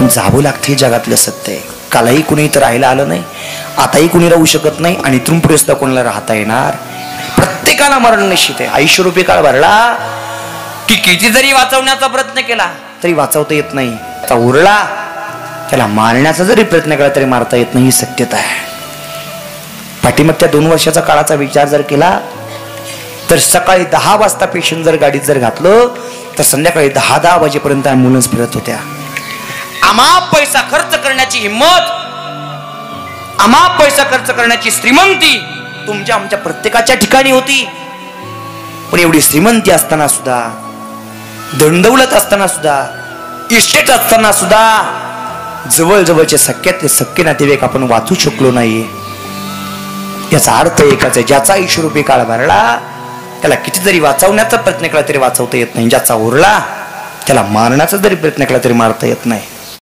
जावं लागते, जगातलं सत्य आहे. कालही कुणी तर राहायला आलं नाही, आताही कुणी राहू शकत नाही आणि इथून पुढे सुद्धा कोणाला राहता येणार. प्रत्येकाला मरण निश्चित आहे. 80 रुपये काळ भरला की किती जरी वाचवण्याचा प्रयत्न केला तरी वाचवता येत नाही. आता उरला त्याला मारण्याचा जरी प्रयत्न केला तरी मारता येत नाही, ही सत्यता आहे. पाठीमागच्या 2 वर्षाचा काळाचा विचार जर केला तर सकाळी 10 वाजता पेशंट जर गाडीत जर घातलं तर संध्याकाळी 10 वाजेपर्यंत ॲम्ब्युलन्स फिरत होत्या. अमाप पैसा खर्च करण्याची हिंमत, अमाप पैसा खर्च करण्याची श्रीमंती तुमच्या आमच्या प्रत्येकाच्या ठिकाणी होती. पण एवढी श्रीमंती असताना सुद्धा, दंडौलत असताना सुद्धा, इस्टेट असताना सुद्धा जवळजवळचे सख्यातले सख्खे नातेवाईक आपण वाचू शकलो नाही. याचा अर्थ एकाच आहे, ज्याचा 80 रुपये काळ भरला त्याला किती जरी वाचवण्याचा प्रयत्न केला तरी वाचवता येत नाही. ज्याचा उरला त्याला मारण्याचा जरी प्रयत्न केला तरी मारता येत नाही.